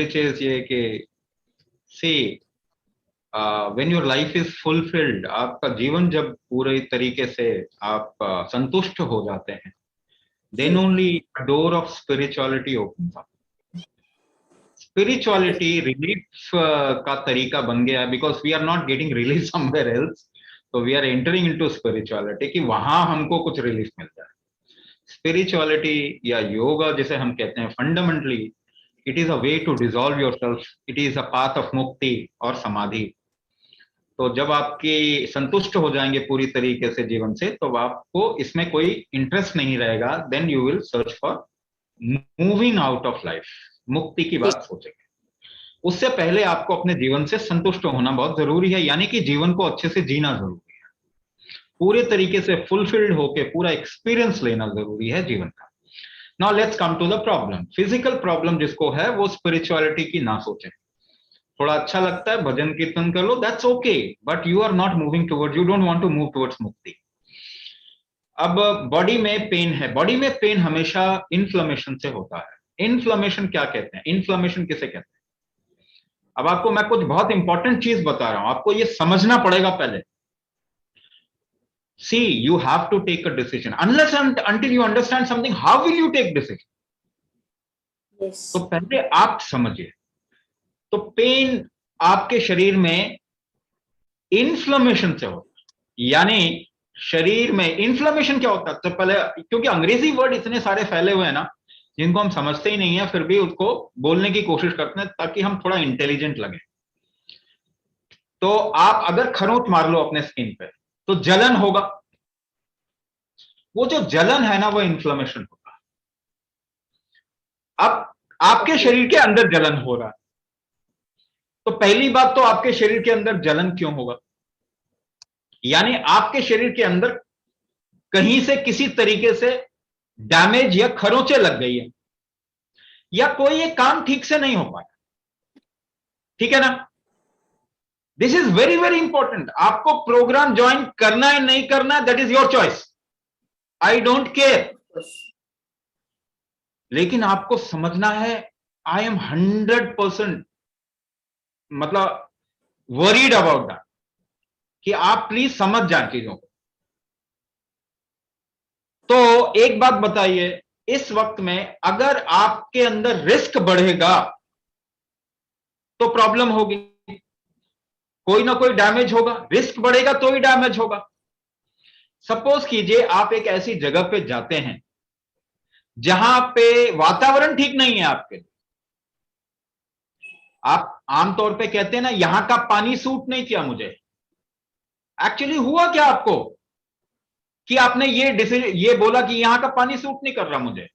चीज ये कि see when your life is fulfilled, आपका जीवन जब पूरे तरीके से आप संतुष्ट हो जाते हैं, then only door of spirituality opens up. Spirituality relief का तरीका बन गया है, because we are not getting relief somewhere else, तो we are entering into spirituality कि वहां हमको कुछ रिलीफ मिल जाए। स्पिरिचुअलिटी या योगा जिसे हम कहते हैं, fundamentally it is a way to dissolve yourself, it is a path of mukti और समाधि। तो जब आपकी संतुष्ट हो जाएंगे पूरी तरीके से जीवन से, तो आपको इसमें कोई इंटरेस्ट नहीं रहेगा, then you will search for moving out of life, मुक्ति की बात सोचेंगे। उससे पहले आपको अपने जीवन से संतुष्ट होना बहुत जरूरी है, यानी कि जीवन को अच्छे से जीना जरूरी है, पूरे तरीके से फुलफिल्ड होके पूरा एक्सपीरियंस लेना जरूरी है जीवन का। Now let's come to the problem. Physical problem जिसको है वो स्पिरिचुअलिटी की ना सोचे। थोड़ा अच्छा लगता है भजन कीर्तन कर लो, that's okay, but you are not moving towards, you don't want to move towards मुक्ति। अब बॉडी में पेन है, बॉडी में पेन हमेशा इन्फ्लेमेशन से होता है। इन्फ्लेमेशन क्या कहते हैं, इन्फ्लेमेशन किसे कहते हैं? अब आपको मैं कुछ बहुत इंपॉर्टेंट चीज बता रहा हूं, आपको ये समझना पड़ेगा पहले। See you have to take a decision, unless until you understand something, how will you take decision? तो पहले आप समझिए। तो पेन आपके शरीर में इन्फ्लेमेशन से होता है, यानी शरीर में इन्फ्लेमेशन क्या होता है? तो पहले, क्योंकि अंग्रेजी वर्ड इतने सारे फैले हुए हैं ना, जिनको हम समझते ही नहीं है, फिर भी उसको बोलने की कोशिश करते हैं ताकि हम थोड़ा इंटेलिजेंट लगे। तो आप अगर खरोंच मार लो अपने स्किन पे तो जलन होगा, वो जो जलन है ना वो इन्फ्लेमेशन होगा। अब आपके शरीर के अंदर जलन हो रहा है, तो पहली बात तो आपके शरीर के अंदर जलन क्यों होगा? यानी आपके शरीर के अंदर कहीं से किसी तरीके से डैमेज या खरोंचे लग गई है, या कोई ये काम ठीक से नहीं हो पाया। ठीक है ना? This is very very important. आपको प्रोग्राम ज्वाइन करना है नहीं करना है, that is your choice, I don't care. लेकिन आपको समझना है, आई एम 100% मतलब वरीड अबाउट दैट, कि आप प्लीज समझ जाए चीजों को। तो एक बात बताइए, इस वक्त में अगर आपके अंदर रिस्क बढ़ेगा तो प्रॉब्लम होगी, कोई ना कोई डैमेज होगा, रिस्क बढ़ेगा तो ही डैमेज होगा। सपोज कीजिए आप एक ऐसी जगह पे जाते हैं जहां पे वातावरण ठीक नहीं है आपके लिए। आप आमतौर पे कहते हैं ना, यहां का पानी सूट नहीं किया मुझे। एक्चुअली हुआ क्या आपको कि आपने ये बोला कि यहां का पानी सूट नहीं कर रहा मुझे?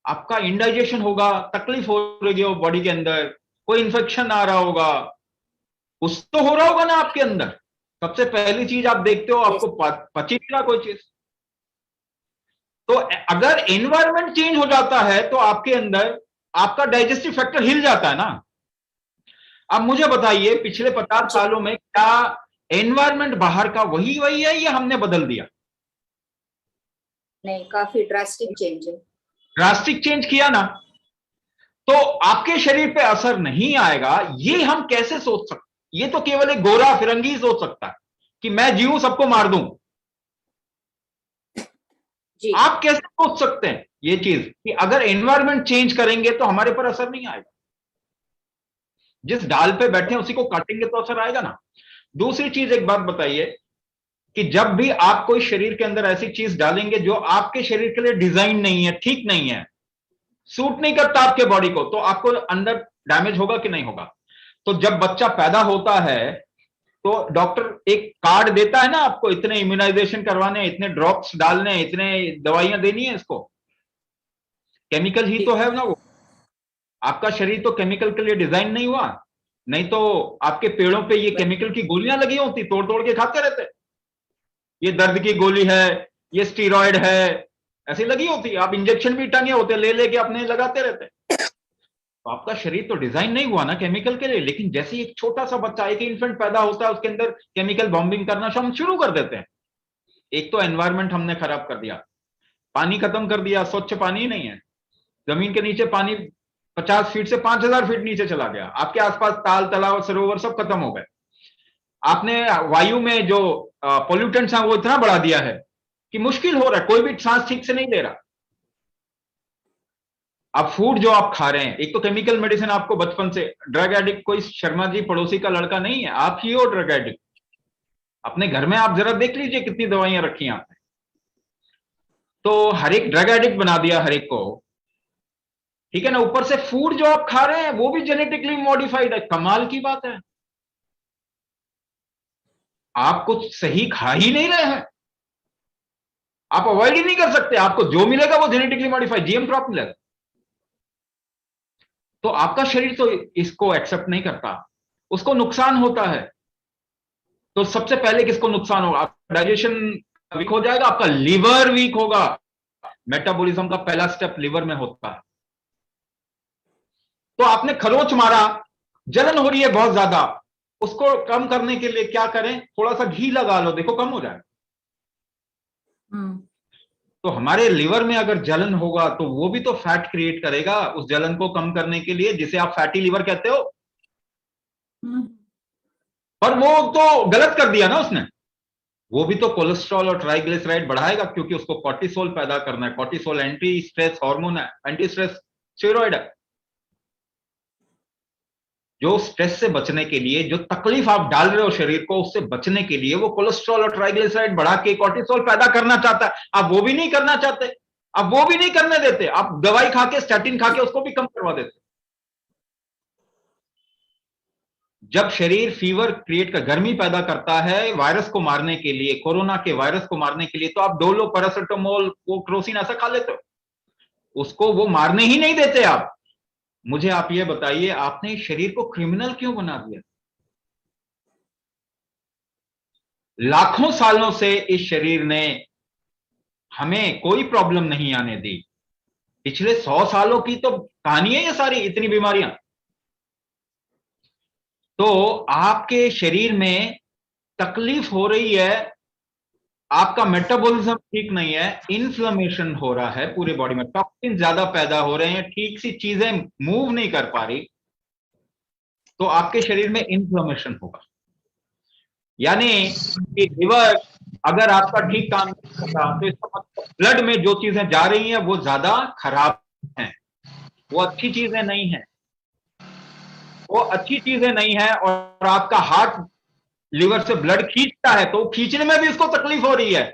आपका इंडाइजेशन होगा, तकलीफ हो रही हो बॉडी के अंदर, कोई इंफेक्शन आ रहा होगा, कुछ तो हो रहा होगा ना आपके अंदर। सबसे पहली चीज आप देखते हो, आपको पची नहीं रहा कोई चीज। तो अगर एनवायरनमेंट चेंज हो जाता है तो आपके अंदर आपका डाइजेस्टिव फैक्टर हिल जाता है ना। अब मुझे बताइए, पिछले 50 सालों में क्या एनवायरनमेंट बाहर का वही वही है या हमने बदल दिया? नहीं, काफी ड्रास्टिक चेंज है। ड्रास्टिक चेंज किया ना, तो आपके शरीर पे असर नहीं आएगा, ये हम कैसे सोच सकते? ये तो केवल एक गोरा फिरंगी सोच सकता है कि मैं जीऊं सबको मार दूं। आप कैसे सोच सकते हैं ये चीज कि अगर एनवायरनमेंट चेंज करेंगे तो हमारे पर असर नहीं आएगा? जिस डाल पे बैठे हैं उसी को काटेंगे तो असर आएगा ना। दूसरी चीज, एक बात बताइए कि जब भी आप कोई शरीर के अंदर ऐसी चीज डालेंगे जो आपके शरीर के लिए डिजाइन नहीं है, ठीक नहीं है, सूट नहीं करता आपके बॉडी को, तो आपको अंदर डैमेज होगा कि नहीं होगा? तो जब बच्चा पैदा होता है तो डॉक्टर एक कार्ड देता है ना आपको, इतने इम्यूनाइजेशन करवाने, इतने ड्रॉप्स डालने, इतने दवाइयां देनी है इसको। केमिकल ही तो है ना वो। आपका शरीर तो केमिकल के लिए डिजाइन नहीं हुआ, नहीं तो आपके पेड़ों पे ये केमिकल की गोलियां लगी होती, तोड़ तोड़ के खाते रहते। ये दर्द की गोली है, ये स्टीरॉयड है, ऐसी लगी होती। आप इंजेक्शन भी टंगे होते, ले लेके अपने लगाते रहते। तो आपका शरीर तो डिजाइन नहीं हुआ ना केमिकल के लिए। लेकिन जैसे ही एक छोटा सा बच्चा, एक इन्फेंट पैदा होता है, उसके अंदर केमिकल बॉम्बिंग करना हम शुरू कर देते हैं। एक तो एनवायरनमेंट हमने खराब कर दिया, पानी खत्म कर दिया, स्वच्छ पानी ही नहीं है, जमीन के नीचे पानी 50 फीट से 5000 फीट नीचे चला गया, आपके आसपास ताल तालाब सरोवर सब खत्म हो गए। आपने वायु में जो पोल्यूटेंट्स हैं वो इतना बढ़ा दिया है कि मुश्किल हो रहा है, कोई भी सांस ठीक से नहीं ले रहा। अब फूड जो आप खा रहे हैं, एक तो केमिकल मेडिसिन, आपको बचपन से ड्रग एडिक्ट कोई शर्मा जी पड़ोसी का लड़का नहीं है, आप ही हो ड्रग एडिक्ट। अपने घर में आप जरा देख लीजिए कितनी दवाइयां रखी हैं आपने। तो हर एक ड्रग एडिक्ट बना दिया हर एक को, ठीक है ना। ऊपर से फूड जो आप खा रहे हैं वो भी जेनेटिकली मॉडिफाइड है, कमाल की बात है। आप कुछ सही खा ही नहीं रहे हैं, आप अवॉइड ही नहीं कर सकते, आपको जो मिलेगा वो जेनेटिकली मॉडिफाइड जीएम क्रॉप मिलेगा। तो आपका शरीर तो इसको एक्सेप्ट नहीं करता, उसको नुकसान होता है। तो सबसे पहले किसको नुकसान होगा? आपका डाइजेशन वीक हो जाएगा, आपका लीवर वीक होगा। मेटाबॉलिज्म का पहला स्टेप लीवर में होता है। तो आपने खरोच मारा, जलन हो रही है बहुत ज्यादा, उसको कम करने के लिए क्या करें? थोड़ा सा घी लगा लो, देखो कम हो जाएगा। तो हमारे लिवर में अगर जलन होगा तो वो भी तो फैट क्रिएट करेगा उस जलन को कम करने के लिए, जिसे आप फैटी लिवर कहते हो। पर वो तो गलत कर दिया ना उसने, वो भी तो कोलेस्ट्रॉल और ट्राइग्लिसराइड बढ़ाएगा, क्योंकि उसको कॉर्टिसोल पैदा करना है। कॉर्टिसोल एंटी स्ट्रेस हार्मोन है, एंटी स्ट्रेस स्टेरॉइड है। जो स्ट्रेस से बचने के लिए जो तकलीफ आप डाल रहे हो शरीर को, उससे बचने के लिए वो कोलेस्ट्रॉल और ट्राइग्लिसराइड बढ़ा के कॉर्टिसोल पैदा करना चाहता है। आप वो भी नहीं करना चाहते, आप वो भी नहीं करने देते, आप दवाई खा के, स्टैटिन खा के उसको भी कम करवा देते। जब शरीर फीवर क्रिएट कर, गर्मी पैदा करता है वायरस को मारने के लिए, कोरोना के वायरस को मारने के लिए, तो आप डोलो, पैरासिटामोल, वो क्रोसिन ऐसा खा लेते हो, उसको वो मारने ही नहीं देते आप। मुझे आप ये बताइए, आपने शरीर को क्रिमिनल क्यों बना दिया? लाखों सालों से इस शरीर ने हमें कोई प्रॉब्लम नहीं आने दी। पिछले 100 सालों की तो कहानी है ये सारी, इतनी बीमारियां। तो आपके शरीर में तकलीफ हो रही है, आपका मेटाबॉलिज्म ठीक नहीं है, इन्फ्लेमेशन हो रहा है पूरे बॉडी में, टॉक्सिन ज्यादा पैदा हो रहे हैं, ठीक सी चीजें मूव नहीं कर पा रही, तो आपके शरीर में इन्फ्लेमेशन होगा। यानी कि लिवर अगर आपका ठीक काम नहीं करता तो इसका मतलब ब्लड में जो चीजें जा रही हैं वो ज्यादा खराब हैं, वो अच्छी चीजें नहीं है, वो अच्छी चीजें नहीं है। और आपका हार्ट लिवर से ब्लड खींचता है, तो खींचने में भी उसको तकलीफ हो रही है,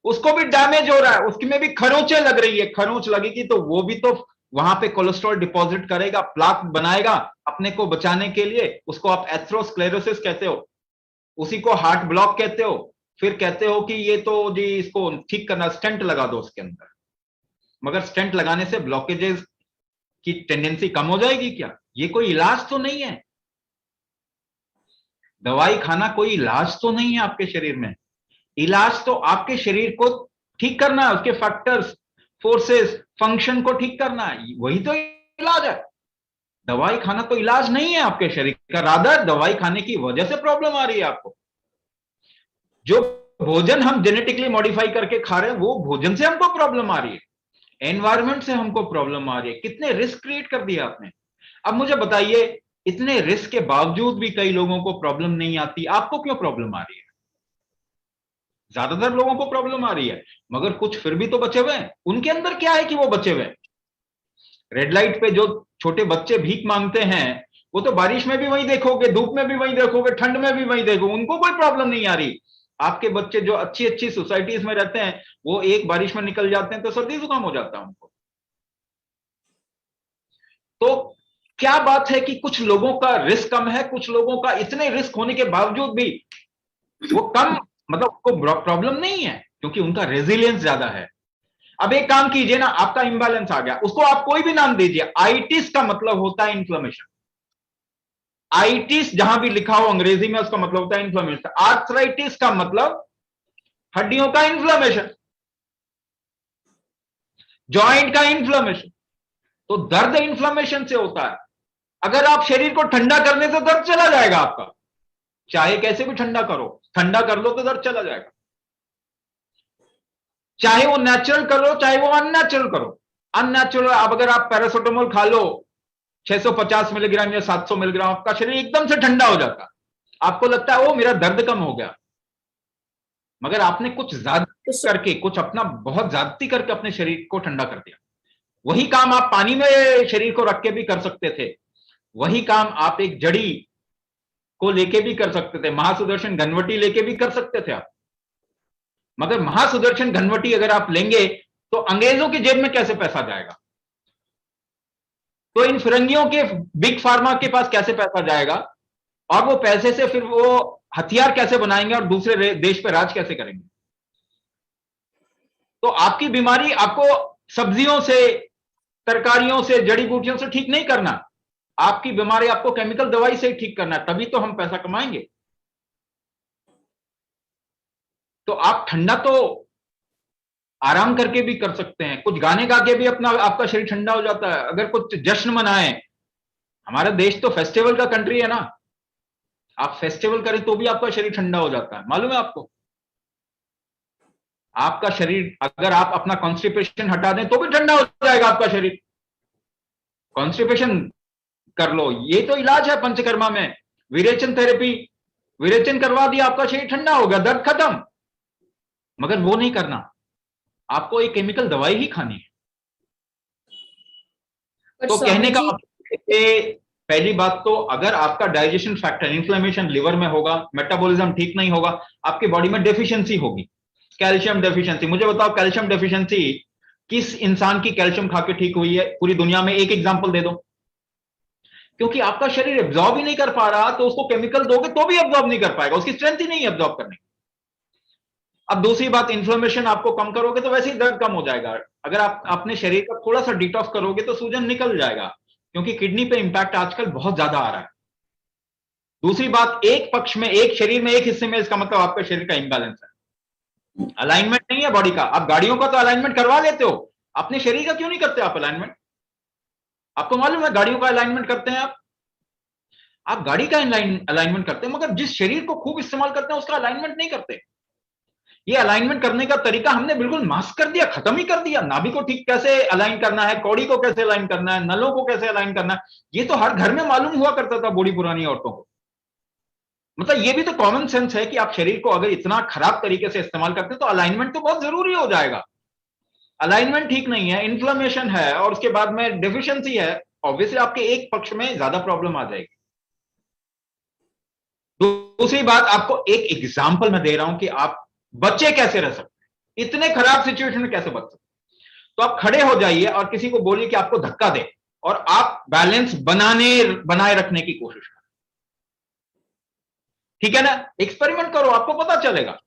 उसको भी डैमेज हो रहा है, उसकी में भी खरोंचे लग रही है। खरोंच लगेगी तो वो भी तो वहां पे कोलेस्ट्रॉल डिपॉजिट करेगा, प्लाक बनाएगा अपने को बचाने के लिए। उसको आप एथेरोस्क्लेरोसिस कहते हो, उसी को हार्ट ब्लॉक कहते हो। फिर कहते हो कि ये तो जी इसको ठीक करना, स्टेंट लगा दो उसके अंदर। मगर स्टेंट लगाने से ब्लॉकेजेस की टेंडेंसी कम हो जाएगी क्या? ये कोई इलाज तो नहीं है। दवाई खाना कोई इलाज तो नहीं है आपके शरीर में। इलाज तो आपके शरीर को ठीक करना है, उसके फैक्टर्स, फोर्सेस, फंक्शन को ठीक करना है, वही तो इलाज है। दवाई खाना तो इलाज नहीं है आपके शरीर का, रादर दवाई खाने की वजह से प्रॉब्लम आ रही है आपको। जो भोजन हम जेनेटिकली मॉडिफाई करके खा रहे हैं वो भोजन से हमको प्रॉब्लम आ रही है, एनवायरमेंट से हमको प्रॉब्लम आ रही है। कितने रिस्क क्रिएट कर दिया आपने। अब मुझे बताइए, इतने रिस्क के बावजूद भी कई लोगों को प्रॉब्लम नहीं आती, आपको क्यों प्रॉब्लम आ रही है? ज्यादातर लोगों को प्रॉब्लम आ रही है, मगर कुछ फिर भी तो बचे हुए हैं। उनके अंदर क्या है कि वो बचे हुए हैं? रेड लाइट पे जो छोटे बच्चे भीख मांगते हैं, वो तो बारिश में भी वही देखोगे, धूप में भी वही देखोगे, ठंड में भी वही देखोगे, उनको कोई प्रॉब्लम नहीं आ रही। आपके बच्चे जो अच्छी अच्छी सोसाइटीज में रहते हैं, वो एक बारिश में निकल जाते हैं तो सर्दी जुकाम हो जाता है उनको। तो क्या बात है कि कुछ लोगों का रिस्क कम है, कुछ लोगों का इतने रिस्क होने के बावजूद भी वो कम, मतलब उनको प्रॉब्लम नहीं है क्योंकि उनका रेजिलियंस ज्यादा है। अब एक काम कीजिए ना, आपका इंबैलेंस आ गया, उसको आप कोई भी नाम दीजिए। आइटिस का मतलब होता है इन्फ्लेमेशन। आइटिस जहां भी लिखा हो अंग्रेजी में उसका मतलब होता है इन्फ्लेमेशन। आर्थराइटिस का मतलब हड्डियों का इन्फ्लेमेशन, जॉइंट का इन्फ्लेमेशन। तो दर्द इन्फ्लेमेशन से होता है। अगर आप शरीर को ठंडा करने से दर्द चला जाएगा आपका, चाहे कैसे भी ठंडा करो, ठंडा कर लो तो दर्द चला जाएगा। चाहे वो नेचुरल करो चाहे वो अननेचुरल करो। अननेचुरल, अब अगर आप पैरासिटामोल खा लो 650 मिलीग्राम या 700 मिलीग्राम, आपका शरीर एकदम से ठंडा हो जाता है, आपको लगता है ओ मेरा दर्द कम हो गया। मगर आपने कुछ ज्यादा करके, कुछ अपना बहुत ज्यादती करके अपने शरीर को ठंडा कर दिया। वही काम आप पानी में शरीर को रख के भी कर सकते थे, वही काम आप एक जड़ी को लेके भी कर सकते थे, महासुदर्शन घनवटी लेके भी कर सकते थे आप। मगर महासुदर्शन घनवटी अगर आप लेंगे तो अंग्रेजों की जेब में कैसे पैसा जाएगा? तो इन फिरंगियों के, बिग फार्मा के पास कैसे पैसा जाएगा? और वो पैसे से फिर वो हथियार कैसे बनाएंगे और दूसरे देश पे राज कैसे करेंगे? तो आपकी बीमारी आपको सब्जियों से, तरकारियों से, जड़ी बूटियों से ठीक नहीं करना, आपकी बीमारी आपको केमिकल दवाई से ठीक करना, तभी तो हम पैसा कमाएंगे। तो आप ठंडा तो आराम करके भी कर सकते हैं, कुछ गाने गा के भी अपना आपका शरीर ठंडा हो जाता है। अगर कुछ जश्न मनाए, हमारा देश तो फेस्टिवल का कंट्री है ना, आप फेस्टिवल करें तो भी आपका शरीर ठंडा हो जाता है, मालूम है आपको? आपका शरीर, अगर आप अपना कॉन्स्टिपेशन हटा दें तो भी ठंडा हो जाएगा आपका शरीर। कॉन्स्टिपेशन कर लो, ये तो इलाज है पंचकर्मा में, विरेचन थेरेपी, विरेचन करवा दिया, आपका शरीर ठंडा हो गया, दर्द खत्म। मगर वो नहीं करना, आपको एक केमिकल दवाई ही खानी है। तो कहने का मतलब, पहली बात तो अगर आपका डाइजेशन फैक्टर, इन्फ्लेमेशन लिवर में होगा, मेटाबॉलिज्म ठीक नहीं होगा, आपकी बॉडी में डेफिशिएंसी होगी, कैल्शियम डेफिशिएंसी। मुझे बताओ कैल्शियम डेफिशिएंसी किस इंसान की कैल्शियम खा के ठीक हुई है पूरी दुनिया में? एक एग्जांपल दे दो। क्योंकि आपका शरीर एब्जॉर्ब ही नहीं कर पा रहा, तो उसको केमिकल दोगे तो भी एब्जॉर्ब नहीं कर पाएगा, उसकी स्ट्रेंथ ही नहीं है एब्जॉर्ब करने की। अब दूसरी बात, इन्फ्लेमेशन आपको कम करोगे तो वैसे ही दर्द कम हो जाएगा। अगर आप अपने शरीर का थोड़ा सा डिटॉक्स करोगे तो सूजन निकल जाएगा, क्योंकि किडनी पे इंपैक्ट आजकल बहुत ज्यादा आ रहा है। दूसरी बात, एक पक्ष में, एक शरीर में, एक हिस्से में, इसका मतलब आपके शरीर का इंबैलेंस है, अलाइनमेंट नहीं है बॉडी का। आप गाड़ियों का तो अलाइनमेंट करवा लेते हो, अपने शरीर का क्यों नहीं करते आप अलाइनमेंट? आपको मालूम है गाड़ियों का अलाइनमेंट करते हैं आप गाड़ी का अलाइनमेंट करते हैं, मगर जिस शरीर को खूब इस्तेमाल करते हैं उसका अलाइनमेंट नहीं करते। ये अलाइनमेंट करने का तरीका हमने बिल्कुल मास्क कर दिया, खत्म ही कर दिया। नाभि को ठीक कैसे अलाइन करना है, कौड़ी को कैसे अलाइन करना है, नलों को कैसे अलाइन करना है, ये तो हर घर में मालूम हुआ करता था बूढ़ी पुरानी औरतों को। मतलब ये भी तो कॉमन सेंस है कि आप शरीर को अगर इतना खराब तरीके से इस्तेमाल करते हैं तो अलाइनमेंट तो बहुत जरूरी हो जाएगा। अलाइनमेंट ठीक नहीं है, इन्फ्लेमेशन है और उसके बाद में डेफिशिएंसी है, ऑब्वियसली आपके एक पक्ष में ज्यादा प्रॉब्लम आ जाएगी। दूसरी बात, आपको एक एग्जांपल मैं दे रहा हूं कि आप बच्चे कैसे रह सकते हैं, इतने खराब सिचुएशन में कैसे बच सकते हैं। तो आप खड़े हो जाइए और किसी को बोलिए कि आपको धक्का दे और आप बैलेंस बनाए रखने की कोशिश करें, ठीक है ना? एक्सपेरिमेंट करो, आपको पता चलेगा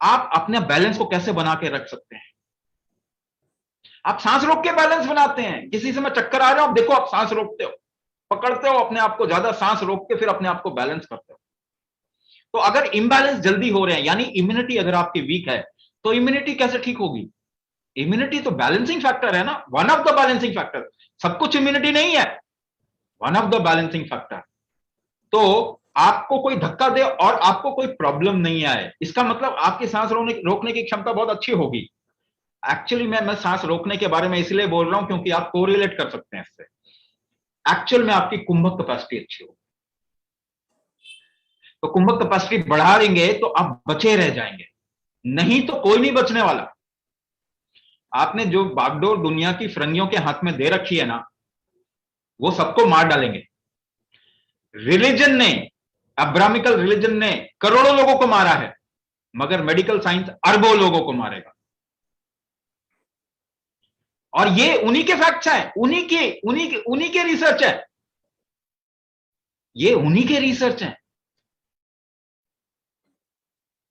आप अपने बैलेंस को कैसे बना के रख सकते हैं। आप सांस रोक के बैलेंस बनाते हैं, किसी समय चक्कर आ रहा हो, आप देखो, आप सांस रोकते हो, पकड़ते हो अपने आप को, ज्यादा सांस रोक के फिर अपने आप को बैलेंस करते हो। तो अगर इम्बैलेंस जल्दी हो रहे हैं, यानी इम्यूनिटी अगर आपकी वीक है, तो इम्यूनिटी कैसे ठीक होगी? इम्यूनिटी तो बैलेंसिंग फैक्टर है ना, one of the balancing factor. सब कुछ इम्यूनिटी नहीं है, one of the balancing factor. तो आपको कोई धक्का दे और आपको कोई प्रॉब्लम नहीं आए, इसका मतलब आपकी सांस रोकने की क्षमता बहुत अच्छी होगी। एक्चुअली मैं सांस रोकने के बारे में इसलिए बोल रहा हूं क्योंकि आप कोरिलेट कर सकते हैं इससे। एक्चुअल में आपकी कुंभक कैपेसिटी अच्छी होगी, तो कुंभक कैपेसिटी बढ़ा देंगे तो आप बचे रह जाएंगे, नहीं तो कोई नहीं बचने वाला। आपने जो बागडोर दुनिया की फिरंगियों के हाथ में दे रखी है ना, वो सबको मार डालेंगे। रिलीजन ने, अब्राहमिकल रिलीजन ने करोड़ों लोगों को मारा है, मगर मेडिकल साइंस अरबों लोगों को मारेगा। और ये उन्हीं के फैक्ट्स हैं, उन्हीं के रिसर्च है, ये उन्हीं के रिसर्च हैं।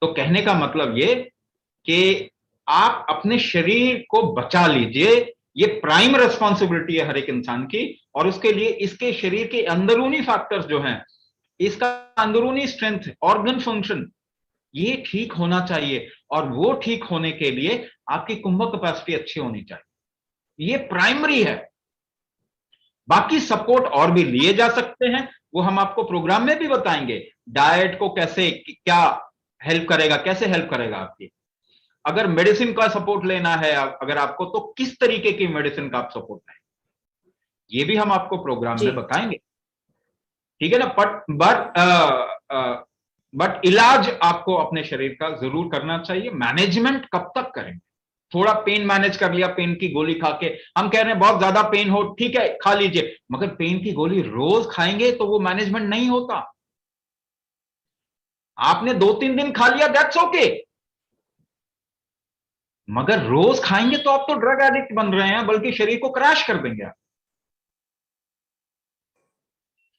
तो कहने का मतलब ये कि आप अपने शरीर को बचा लीजिए, ये प्राइम रिस्पॉन्सिबिलिटी है हर एक इंसान की। और उसके लिए इसके शरीर के अंदरूनी फैक्टर्स जो हैं, इसका अंदरूनी स्ट्रेंथ, ऑर्गन फंक्शन, ये ठीक होना चाहिए। और वो ठीक होने के लिए आपकी कुंभक कैपेसिटी अच्छी होनी चाहिए, ये प्राइमरी है। बाकी सपोर्ट और भी लिए जा सकते हैं, वो हम आपको प्रोग्राम में भी बताएंगे। डाइट को कैसे, क्या हेल्प करेगा, कैसे हेल्प करेगा आपकी। अगर मेडिसिन का सपोर्ट लेना है अगर आपको, तो किस तरीके की मेडिसिन का आप सपोर्ट लें। ये भी हम आपको प्रोग्राम जी। में बताएंगे, ठीक है ना। बट इलाज आपको अपने शरीर का जरूर करना चाहिए। मैनेजमेंट कब तक करेंगे? थोड़ा पेन मैनेज कर लिया, पेन की गोली खा के, हम कह रहे हैं बहुत ज्यादा पेन हो, ठीक है खा लीजिए, मगर पेन की गोली रोज खाएंगे तो वो मैनेजमेंट नहीं होता। आपने 2-3 दिन खा लिया, दैट्स ओके, मगर रोज खाएंगे तो आप तो ड्रग एडिक्ट बन रहे हैं, बल्कि शरीर को क्रैश कर देंगे आप।